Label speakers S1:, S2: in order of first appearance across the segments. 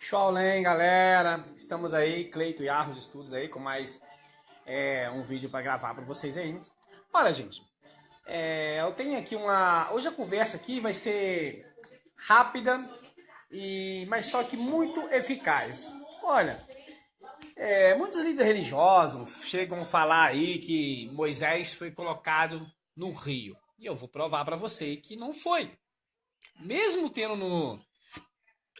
S1: Shaolin, galera, estamos aí, Cleito e Arros Estudos aí, com mais um vídeo para gravar para vocês aí. Olha, gente, eu tenho aqui hoje a conversa aqui vai ser rápida, mas só que muito eficaz. Olha, muitos líderes religiosos chegam a falar aí que Moisés foi colocado no rio. E eu vou provar para você que não foi. Mesmo tendo no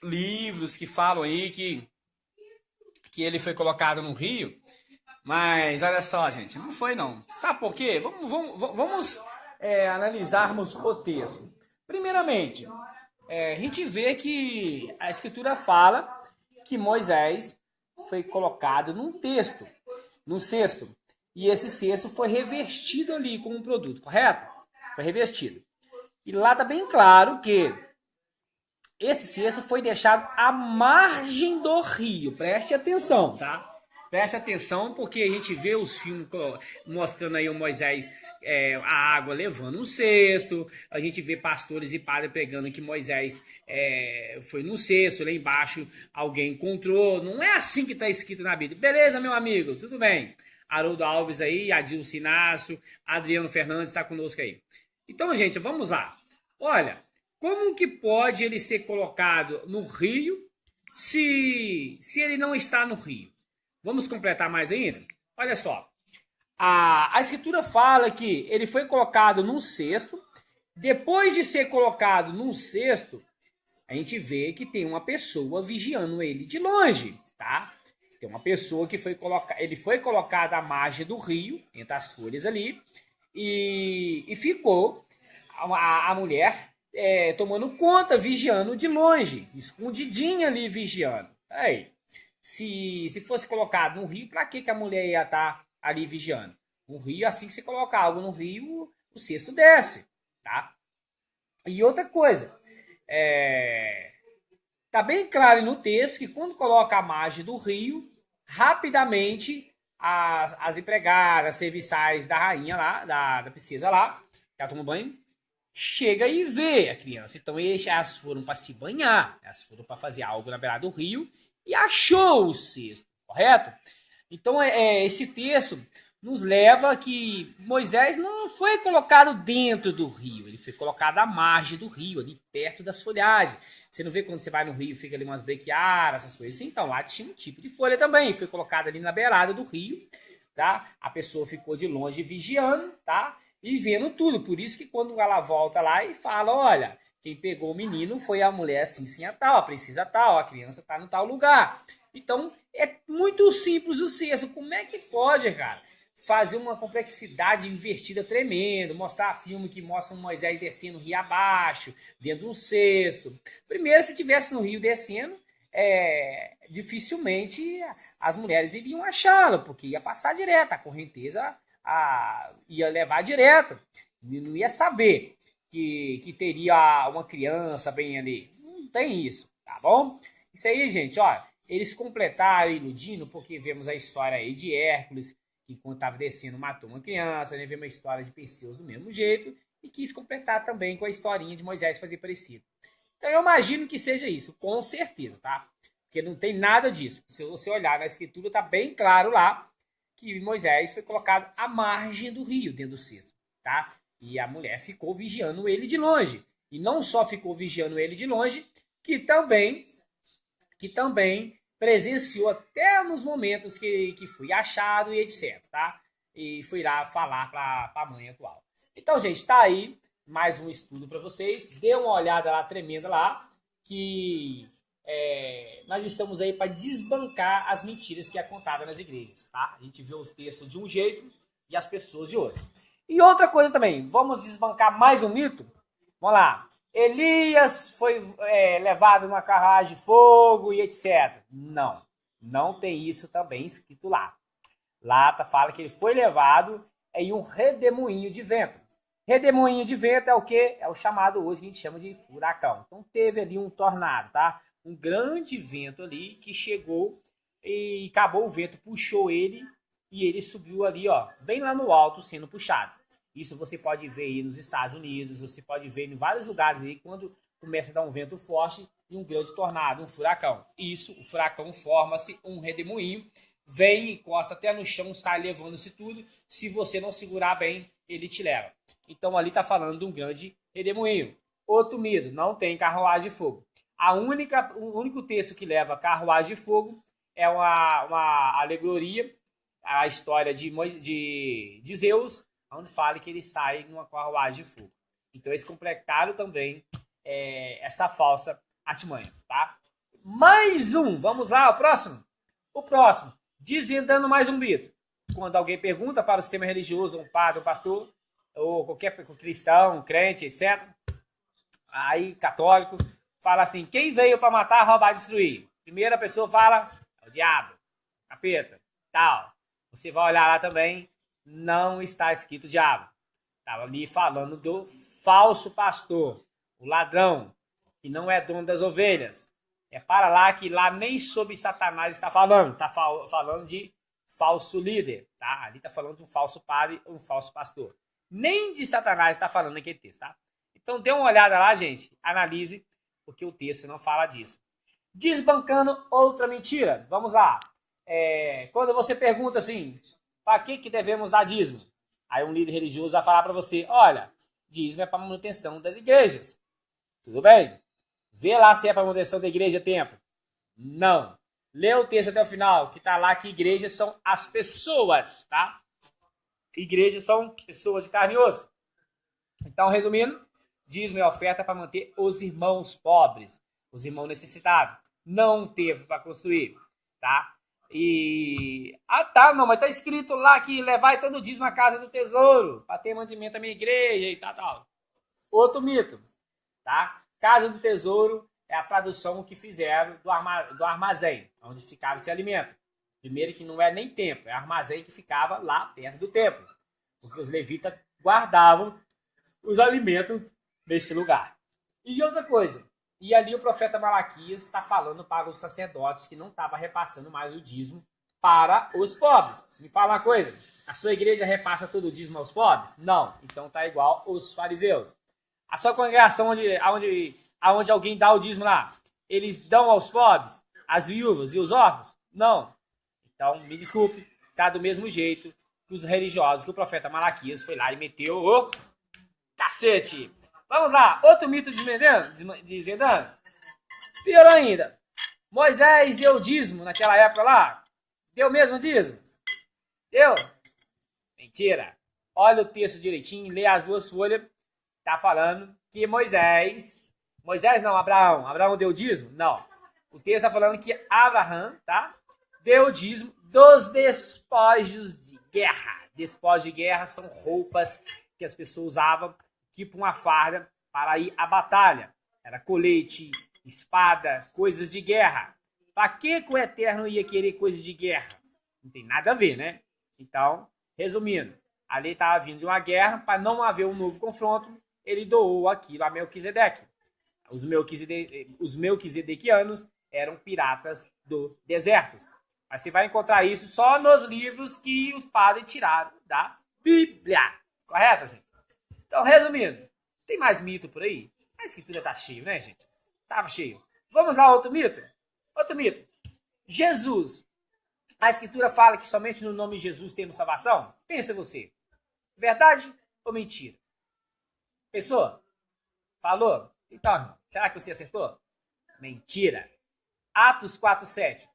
S1: livros que falam aí que ele foi colocado no rio. Mas olha só, gente, não foi não. Sabe por quê? Vamos analisarmos o texto. Primeiramente, a gente vê que a escritura fala que Moisés foi colocado num texto, num cesto. E esse cesto foi revestido ali com um produto, correto? Foi revestido. E lá está bem claro que esse cesto foi deixado à margem do rio. Preste atenção, tá? Preste atenção porque a gente vê os filmes mostrando aí o Moisés, a água levando um cesto. A gente vê pastores e padres pregando que Moisés foi no cesto, lá embaixo alguém encontrou. Não é assim que está escrito na Bíblia. Beleza, meu amigo? Tudo bem. Haroldo Alves aí, Adilson Inácio, Adriano Fernandes está conosco aí. Então, gente, vamos lá. Olha, como que pode ele ser colocado no rio se ele não está no rio? Vamos completar mais ainda? Olha só. A escritura fala que ele foi colocado num cesto. Depois de ser colocado num cesto, a gente vê que tem uma pessoa vigiando ele de longe, tá? Tem uma pessoa que foi colocada. Ele foi colocado à margem do rio, entre as folhas ali, e ficou a mulher tomando conta, vigiando de longe, escondidinha ali vigiando. Aí, se fosse colocado no rio, para que a mulher ia estar ali vigiando? No rio, assim que você coloca algo no rio, o cesto desce, tá? E outra coisa, tá bem claro no texto que quando coloca a margem do rio, rapidamente as empregadas, serviçais da rainha lá, da princesa lá, que ela toma banho, chega e vê a criança. Então elas foram para se banhar, elas foram para fazer algo na beirada do rio e achou o cesto, correto? Então esse texto nos leva a que Moisés não foi colocado dentro do rio, ele foi colocado à margem do rio, ali perto das folhagens. Você não vê quando você vai no rio, fica ali umas brequiaras, essas coisas assim? Então lá tinha um tipo de folha também, foi colocado ali na beirada do rio, tá? A pessoa ficou de longe vigiando, tá? E vendo tudo. Por isso que quando ela volta lá e fala, olha, quem pegou o menino foi a mulher assim, sim, a tal, a princesa tal, a criança tá no tal lugar. Então, é muito simples o cesto. Como é que pode, cara, fazer uma complexidade invertida tremenda, mostrar filme que mostra um Moisés descendo o rio abaixo, dentro de um cesto. Primeiro, se tivesse no rio descendo, dificilmente as mulheres iriam achá-lo, porque ia passar direto, a correnteza ia levar direto, não ia saber que teria uma criança bem ali. Não tem isso, tá bom? Isso aí, gente, ó, eles completaram iludindo, porque vemos a história aí de Hércules, que enquanto estava descendo matou uma criança, né? Vemos a história de Perseus do mesmo jeito, e quis completar também com a historinha de Moisés fazer parecido. Então eu imagino que seja isso, com certeza, tá? Porque não tem nada disso. Se você olhar na escritura, tá bem claro lá que Moisés foi colocado à margem do rio, dentro do cesto, tá? E a mulher ficou vigiando ele de longe. E não só ficou vigiando ele de longe, que também presenciou até nos momentos que foi achado e etc, tá? E foi lá falar para a mãe atual. Então, gente, tá aí mais um estudo para vocês. Dê uma olhada lá tremenda lá, que nós estamos aí para desbancar as mentiras que é contada nas igrejas, tá? A gente vê o texto de um jeito e as pessoas de outro. E outra coisa também, vamos desbancar mais um mito? Vamos lá. Elias foi levado numa carruagem de fogo e etc. Não, não tem isso também escrito lá. Lá fala que ele foi levado em um redemoinho de vento. Redemoinho de vento é o que? É o chamado hoje que a gente chama de furacão. Então teve ali um tornado, tá? Um grande vento ali que chegou e acabou o vento, puxou ele e ele subiu ali, ó, bem lá no alto sendo puxado. Isso você pode ver aí nos Estados Unidos, você pode ver em vários lugares aí, quando começa a dar um vento forte e um grande tornado, um furacão. Isso, o furacão forma-se um redemoinho, vem, encosta até no chão, sai levando-se tudo. Se você não segurar bem, ele te leva. Então ali está falando de um grande redemoinho. Outro mito, não tem carruagem de fogo. O único texto que leva carruagem de fogo é uma alegoria, a história de Zeus, onde fala que ele sai numa carruagem de fogo. Então eles completaram também essa falsa artimanha, tá? Mais um, vamos lá, o próximo. O próximo, desvendando mais um mito. Quando alguém pergunta para o sistema religioso, um padre, um pastor, ou qualquer cristão, crente, etc., aí católico, fala assim, quem veio para matar, roubar, destruir? Primeira pessoa fala, é o diabo, capeta, tal. Você vai olhar lá também, não está escrito diabo. Estava ali falando do falso pastor, o ladrão, que não é dono das ovelhas. É para lá que lá nem sobre Satanás está falando. Está falando de falso líder. Tá? Ali está falando de um falso padre ou um falso pastor. Nem de Satanás está falando naquele texto. Tá? Então dê uma olhada lá, gente. Analise, porque o texto não fala disso. Desbancando outra mentira. Vamos lá. Quando você pergunta assim, para que devemos dar dízimo? Aí um líder religioso vai falar para você, olha, dízimo é para manutenção das igrejas. Tudo bem? Vê lá se é para manutenção da igreja templo. Não. Lê o texto até o final, que está lá que igrejas são as pessoas, tá? Igrejas são pessoas de carne e osso. Então, resumindo, dízimo é oferta para manter os irmãos pobres, os irmãos necessitados. Não tempo para construir, tá? Não, mas tá escrito lá que levai todo o dízimo à casa do tesouro, para ter mantimento da minha igreja e tal. Outro mito, tá? Casa do tesouro é a tradução que fizeram do armazém, onde ficava esse alimento. Primeiro que não é nem templo, é armazém que ficava lá perto do templo, porque os levitas guardavam os alimentos nesse lugar. E outra coisa, e ali o profeta Malaquias está falando para os sacerdotes que não estavam repassando mais o dízimo para os pobres. Me fala uma coisa, a sua igreja repassa todo o dízimo aos pobres? Não, então tá igual os fariseus. A sua congregação, onde alguém dá o dízimo lá, eles dão aos pobres, às viúvas e os órfãos? Não. Então, me desculpe, tá do mesmo jeito que os religiosos, que o profeta Malaquias foi lá e meteu o cacete. Vamos lá, outro mito desvendando. Pior ainda, Moisés deu dízimo naquela época lá? Deu mesmo dízimo? Deu? Mentira. Olha o texto direitinho, lê as duas folhas. Tá falando que Abraão deu dízimo? Não. O texto está falando que Abraão, tá? Deu dízimo dos despojos de guerra. Despojos de guerra são roupas que as pessoas usavam, tipo uma farda, para ir à batalha. Era colete, espada, coisas de guerra. Para que o Eterno ia querer coisas de guerra? Não tem nada a ver, né? Então, resumindo, ali estava vindo de uma guerra, para não haver um novo confronto, ele doou aquilo a Melquisedeque. Os melquisedequianos eram piratas do deserto. Mas você vai encontrar isso só nos livros que os padres tiraram da Bíblia. Correto, gente? Então, resumindo, tem mais mito por aí? A escritura tá cheio, né, gente? Tava cheio. Vamos lá, outro mito? Outro mito. Jesus. A escritura fala que somente no nome de Jesus temos salvação? Pensa você. Verdade ou mentira? Pensou? Falou? Então, irmão, será que você acertou? Mentira. Atos 4:7.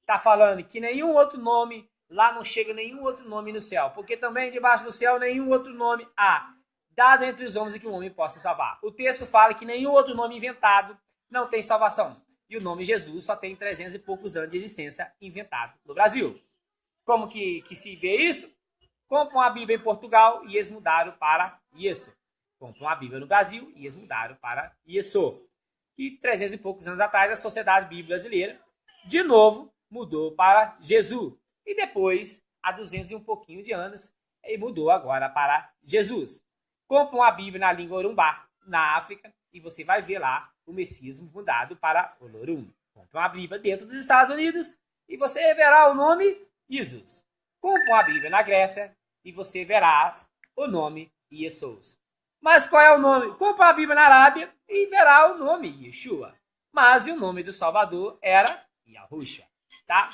S1: Está falando que nenhum outro nome, lá não chega nenhum outro nome no céu. Porque também debaixo do céu nenhum outro nome há, dado entre os homens em que o homem possa salvar. O texto fala que nenhum outro nome inventado não tem salvação. E o nome Jesus só tem 300 e poucos anos de existência inventado no Brasil. Como que se vê isso? Compram a Bíblia em Portugal e eles mudaram para isso. Compram a Bíblia no Brasil e eles mudaram para isso. E 300 e poucos anos atrás, a Sociedade Bíblia Brasileira, de novo, mudou para Jesus. E depois, há 200 e um pouquinho de anos, ele mudou agora para Jesus. Compram a Bíblia na língua Orumbá, na África, e você vai ver lá o Messias mudado para Olorum. Compram a Bíblia dentro dos Estados Unidos e você verá o nome Jesus. Compram a Bíblia na Grécia e você verá o nome Jesus. Mas qual é o nome? Compram a Bíblia na Arábia e verá o nome Yeshua. Mas o nome do Salvador era Yahushua, tá?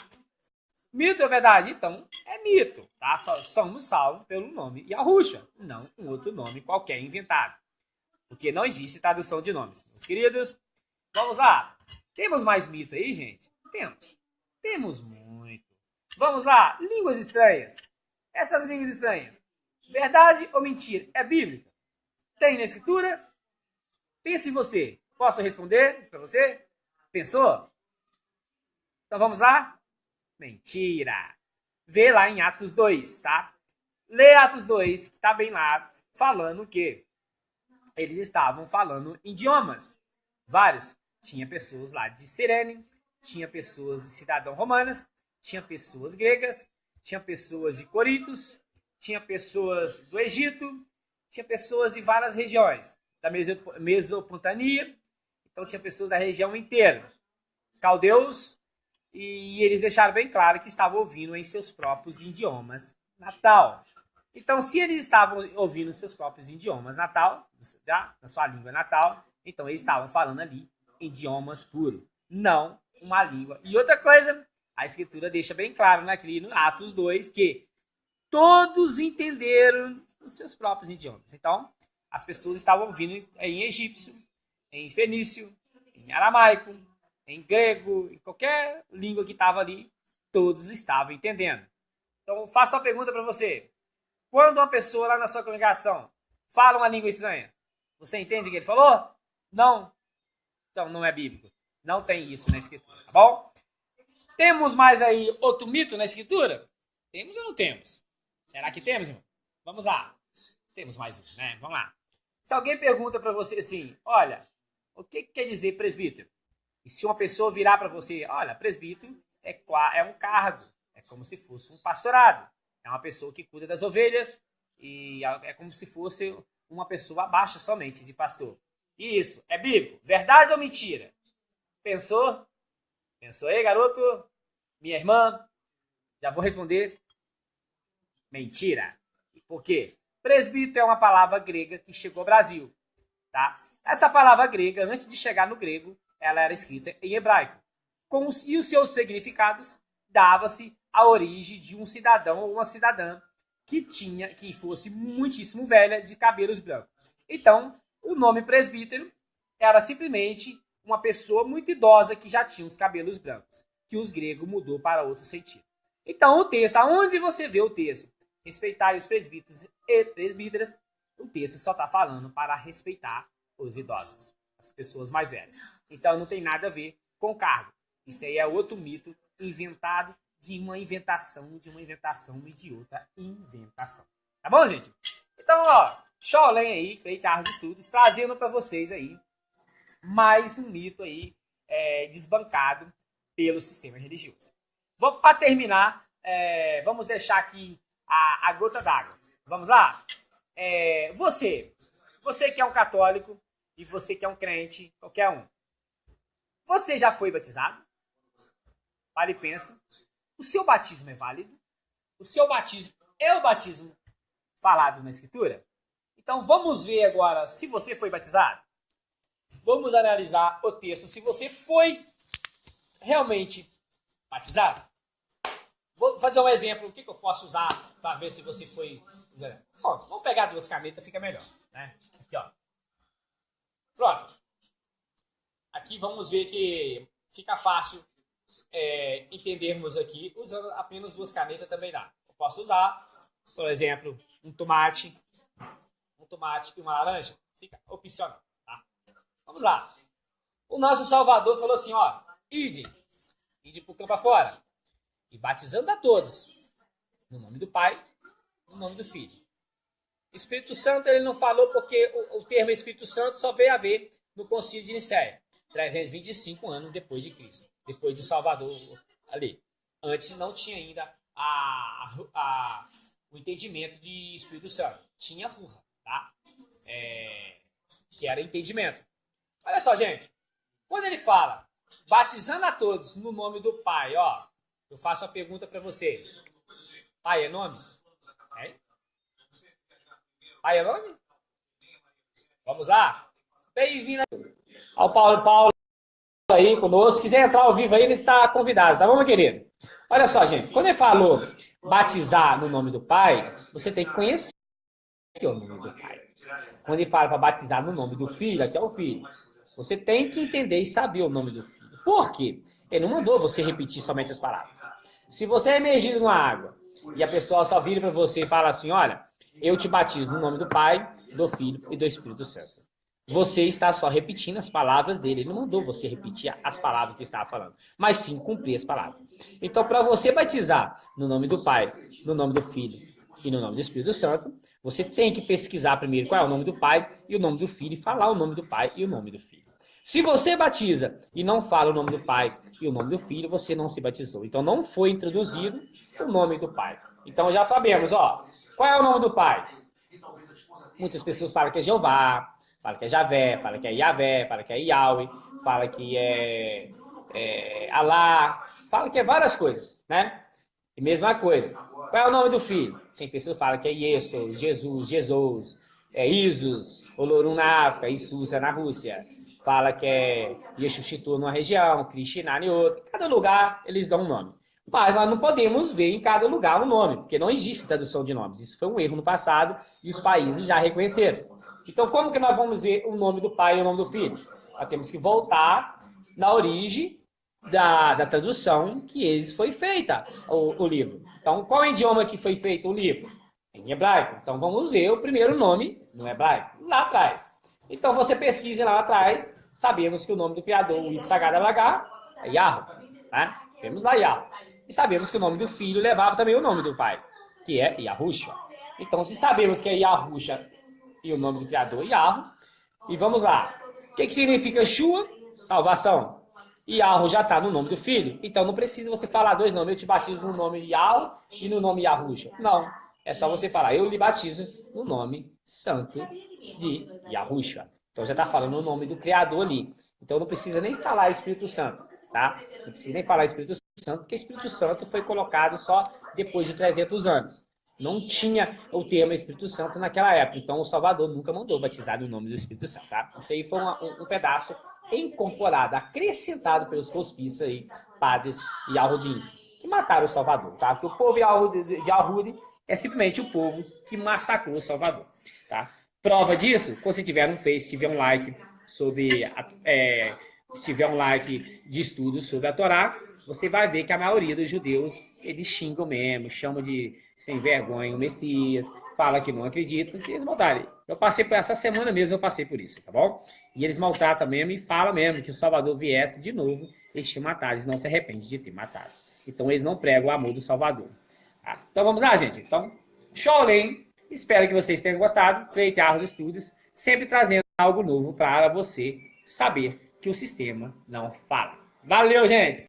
S1: Mito é verdade? Então, é mito, tá? Só somos salvos pelo nome Yahushua, não um outro nome qualquer inventado. Porque não existe tradução de nomes. Meus queridos, vamos lá. Temos mais mito aí, gente? Temos. Temos muito. Vamos lá. Línguas estranhas. Essas línguas estranhas. Verdade ou mentira? É bíblica? Tem na escritura? Pense em você. Posso responder para você? Pensou? Então vamos lá? Mentira. Vê lá em Atos 2, tá? Lê Atos 2, que tá bem lá, falando que eles estavam falando idiomas. Vários. Tinha pessoas lá de Cirene, tinha pessoas de cidadão romanas, tinha pessoas gregas, tinha pessoas de Corintos, tinha pessoas do Egito, tinha pessoas de várias regiões, da Mesopotâmia, então tinha pessoas da região inteira. Caldeus, e eles deixaram bem claro que estavam ouvindo em seus próprios idiomas natal. Então, se eles estavam ouvindo seus próprios idiomas natal, na sua língua natal, então eles estavam falando ali idiomas puros, não uma língua. E outra coisa, a escritura deixa bem claro aqui no Atos 2 que todos entenderam os seus próprios idiomas. Então, as pessoas estavam ouvindo em egípcio, em fenício, em aramaico, em grego, em qualquer língua que estava ali, todos estavam entendendo. Então, faço uma pergunta para você. Quando uma pessoa lá na sua congregação fala uma língua estranha, você entende o que ele falou? Não. Então, não é bíblico. Não tem isso na escritura, tá bom? Temos mais aí outro mito na escritura? Temos ou não temos? Será que temos, irmão? Vamos lá. Temos mais um, né? Vamos lá. Se alguém pergunta para você assim, olha, o que quer dizer presbítero? E se uma pessoa virar para você, olha, presbítero é um cargo, é como se fosse um pastorado. É uma pessoa que cuida das ovelhas e é como se fosse uma pessoa abaixo somente de pastor. Isso, é bíblico. Verdade ou mentira? Pensou? Pensou aí, garoto? Minha irmã? Já vou responder. Mentira. Por quê? Presbítero é uma palavra grega que chegou ao Brasil. Tá? Essa palavra grega, antes de chegar no grego, ela era escrita em hebraico. E os seus significados dava-se a origem de um cidadão ou uma cidadã que fosse muitíssimo velha, de cabelos brancos. Então, o nome presbítero era simplesmente uma pessoa muito idosa que já tinha os cabelos brancos, que os gregos mudou para outro sentido. Então, o texto, aonde você vê o texto, respeitar os presbíteros e presbíteras, o texto só está falando para respeitar os idosos, as pessoas mais velhas. Então, não tem nada a ver com cargo. Isso aí é outro mito inventado de uma inventação, de outra inventação. Tá bom, gente? Então, ó, Shaolin aí, Cleiton Arros Estudos, trazendo para vocês aí mais um mito aí desbancado pelo sistema religioso. Para terminar, vamos deixar aqui a gota d'água. Vamos lá? Você que é um católico e você que é um crente, qualquer um, você já foi batizado? Para e pensa. O seu batismo é válido? O seu batismo é o batismo falado na Escritura? Então vamos ver agora se você foi batizado. Vamos analisar o texto se você foi realmente batizado. Vou fazer um exemplo. O que eu posso usar para ver se você foi... Bom, vamos pegar duas canetas, fica melhor. Né? Aqui, ó. Pronto. Aqui vamos ver que fica fácil entendermos aqui. Usando apenas duas canetas também dá. Eu posso usar, por exemplo, um tomate e uma laranja. Fica opcional. Tá? Vamos lá. O nosso Salvador falou assim, ó. Ide pro campo afora. E batizando a todos. No nome do Pai, no nome do Filho. Espírito Santo ele não falou porque o termo Espírito Santo só veio a ver no Concílio de Nicéia. 325 anos depois de Cristo. Depois do Salvador ali. Antes não tinha ainda o entendimento de Espírito Santo. Tinha Ruha, tá? Que era entendimento. Olha só, gente. Quando ele fala, batizando a todos no nome do Pai, ó. Eu faço a pergunta para você. Pai é nome? Pai é nome? Vamos lá? Bem-vindo ao Paulo aí conosco. Se quiser entrar ao vivo aí, ele está convidado, tá bom, meu querido? Olha só, gente, quando ele falou batizar no nome do Pai, você tem que conhecer o nome do Pai. Quando ele fala para batizar no nome do Filho, aqui é o Filho, você tem que entender e saber o nome do Filho. Por quê? Ele não mandou você repetir somente as palavras. Se você é emergido numa água e a pessoa só vira para você e fala assim, olha, eu te batizo no nome do Pai, do Filho e do Espírito Santo. Você está só repetindo as palavras dele. Ele não mandou você repetir as palavras que ele estava falando, mas sim cumprir as palavras. Então, para você batizar no nome do Pai, no nome do Filho e no nome do Espírito Santo, você tem que pesquisar primeiro qual é o nome do Pai e o nome do Filho e falar o nome do Pai e o nome do Filho. Se você batiza e não fala o nome do Pai e o nome do Filho, você não se batizou. Então, não foi introduzido o nome do Pai. Então, já sabemos, ó, qual é o nome do Pai? Muitas pessoas falam que é Jeová, fala que é Javé, fala que é Yavé, fala que é Yahweh, fala que é Alá, fala que é várias coisas, né? E mesma coisa. Qual é o nome do filho? Tem pessoas que falam que é Yesu, Jesus, Isus, Olorum na África, Isusa na Rússia. Fala que é Yeshuxitu numa região, Krishna em outra. Em cada lugar eles dão um nome. Mas nós não podemos ver em cada lugar um nome, porque não existe tradução de nomes. Isso foi um erro no passado e os países já reconheceram. Então, como que nós vamos ver o nome do pai e o nome do filho? Nós temos que voltar na origem da tradução que eles foi feita, o livro. Então, qual é o idioma que foi feito o livro? Em hebraico. Então, vamos ver o primeiro nome no hebraico, lá atrás. Então, você pesquisa lá atrás, sabemos que o nome do criador, o Ipsagadablagá, é Yahweh, né? Temos lá Yahweh. E sabemos que o nome do filho levava também o nome do pai, que é Yahushua. Então, se sabemos que é Yahushua e o nome do criador é Yahweh, e vamos lá. O que significa Shua? Salvação. E Yahweh já está no nome do filho, então não precisa você falar dois nomes. Eu te batizo no nome Yahweh e no nome Yahushua. Não, é só você falar, eu lhe batizo no nome santo de Yahushua. Então já está falando o nome do criador ali. Então não precisa nem falar Espírito Santo, tá? Não precisa nem falar Espírito Santo, porque Espírito Santo foi colocado só depois de 300 anos. Não tinha o termo Espírito Santo naquela época, então o Salvador nunca mandou batizar no nome do Espírito Santo, tá? Isso aí foi um pedaço incorporado, acrescentado pelos hospícios aí, padres e alrudins, que mataram o Salvador, tá? Porque o povo de Alrude é simplesmente o povo que massacrou o Salvador, tá? Prova disso, quando você tiver no Face, tiver um like sobre se tiver um like de estudo sobre a Torá, você vai ver que a maioria dos judeus, eles xingam mesmo, chamam de sem vergonha o Messias, fala que não acredita, e eles maltratam. Eu passei por essa semana mesmo, eu passei por isso, tá bom? E eles maltratam mesmo e falam mesmo que o Salvador viesse de novo, eles tinham matado, eles não se arrependem de ter matado. Então eles não pregam o amor do Salvador. Tá? Então vamos lá, gente. Então, Shaolin, espero que vocês tenham gostado. Cleiton Arros Estudos, sempre trazendo algo novo para você saber que o sistema não fala. Valeu, gente!